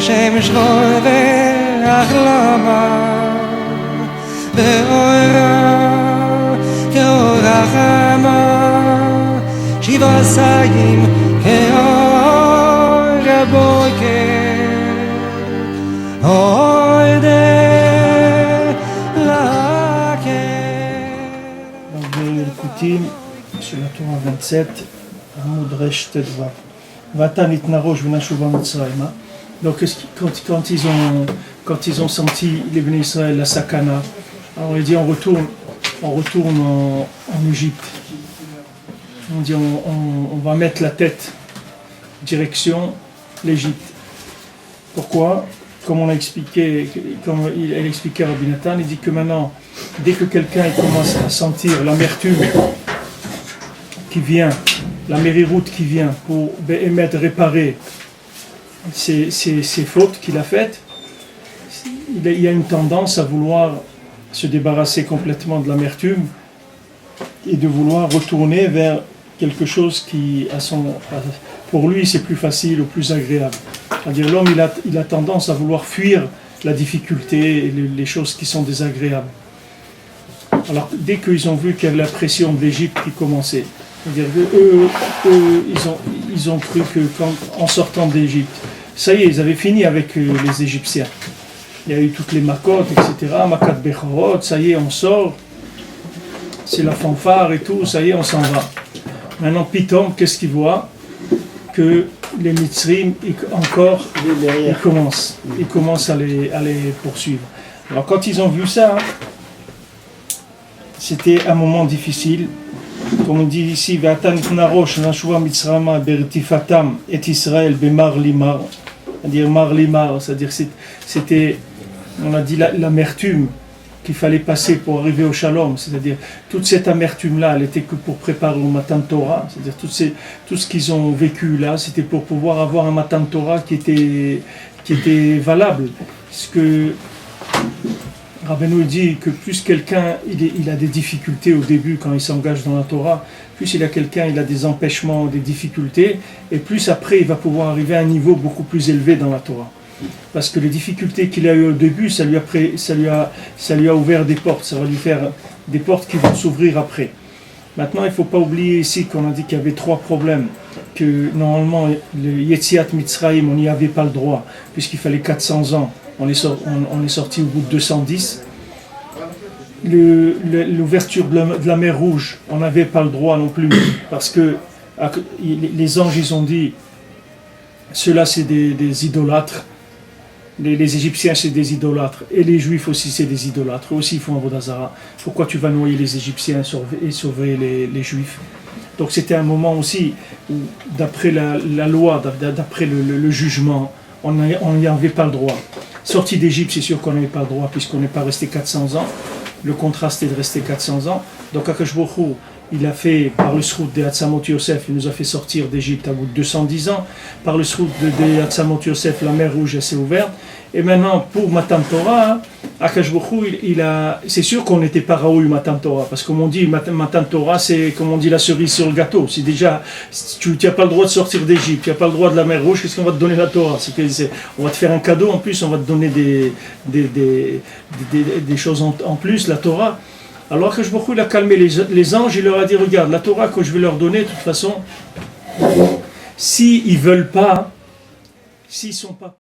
Hashem shchor ve'achlama ve'ora ke'or hachama shivasayim ke'or haboker odeh laker. Écoutez, sur la Torah 27, Amud Resh Tedvav. Vatan itnarosh v'nashuva Mitzrayim. Donc quand ils ont senti les Bnei Israël la sakana, alors il dit on retourne en Égypte. On dit on va mettre la tête direction l'Égypte. Pourquoi? Comme on a expliqué, comme il expliqué à Rabbi Nathan, il dit que maintenant, dès que quelqu'un commence à sentir l'amertume qui vient, la mériroute qui vient pour émettre, réparer ces fautes qu'il a faites, il y a une tendance à vouloir se débarrasser complètement de l'amertume et de vouloir retourner vers quelque chose qui, pour lui, c'est plus facile ou plus agréable. C'est-à-dire l'homme, il a tendance à vouloir fuir la difficulté et les choses qui sont désagréables. Alors, dès qu'ils ont vu qu'il y avait la pression de l'Égypte qui commençait, c'est-à-dire qu'eux, ils ont cru qu'en sortant d'Égypte, ça y est, ils avaient fini avec les Égyptiens. Il y a eu toutes les makotes, etc., makat bechorot, ça y est, on sort, c'est la fanfare et tout, ça y est, on s'en va. Maintenant, Pitom, qu'est-ce qu'il voit? Que les Mitzrim, ils commencent à les poursuivre. Alors quand ils ont vu ça, c'était un moment difficile. Comme on dit ici, Vatan itnarosh v'nashuva Mitzrayim bertifatam et Israël bemar limar, c'est-à-dire mar limar, c'est-à-dire c'était, on a dit l'amertume qu'il fallait passer pour arriver au shalom, c'est-à-dire toute cette amertume-là, elle était que pour préparer au Matan Torah, c'est-à-dire tout ce qu'ils ont vécu là, c'était pour pouvoir avoir un Matan Torah qui était valable. Parce que Rabbeinu dit que plus quelqu'un il a des difficultés au début quand il s'engage dans la Torah, plus il a des empêchements, des difficultés, et plus après il va pouvoir arriver à un niveau beaucoup plus élevé dans la Torah. Parce que les difficultés qu'il a eues au début, ça lui a ouvert des portes, ça va lui faire des portes qui vont s'ouvrir après. Maintenant, il ne faut pas oublier ici qu'on a dit qu'il y avait 3 problèmes, que normalement, le Yetziat Mitzrayim, on n'y avait pas le droit, puisqu'il fallait 400 ans, on est sorti au bout de 210. L'ouverture de la mer Rouge, on n'avait pas le droit non plus, parce que les anges, ils ont dit, ceux-là c'est des idolâtres. Les Égyptiens c'est des idolâtres et les Juifs aussi c'est des idolâtres, eux aussi ils font Avodah Zara. Pourquoi tu vas noyer les Égyptiens et sauver les Juifs? Donc c'était un moment aussi où d'après la loi, d'après le jugement, on n'y avait pas le droit. Sortie d'Égypte, c'est sûr qu'on n'avait pas le droit puisqu'on n'est pas resté 400 ans. Le contrat c'était de rester 400 ans. Donc Akash Baruch Hu, il a fait, par le srout de Hatzamot Yosef, il nous a fait sortir d'Égypte à bout de 210 ans. Par le srout de Hatzamot Yosef, la mer Rouge s'est ouverte. Et maintenant, pour Matan Torah, Akash Baruch Hu, c'est sûr qu'on n'était pas raoui Matan Torah, parce que comme on dit, Matan Torah, c'est comme on dit la cerise sur le gâteau. C'est déjà, tu n'as pas le droit de sortir d'Égypte, tu n'as pas le droit de la mer Rouge, qu'est-ce qu'on va te donner la Torah? On va te faire un cadeau, en plus, on va te donner des choses en plus, la Torah. Alors que il a calmé les anges, il leur a dit, regarde, la Torah que je vais leur donner, de toute façon, s'ils ne veulent pas, s'ils ne sont pas...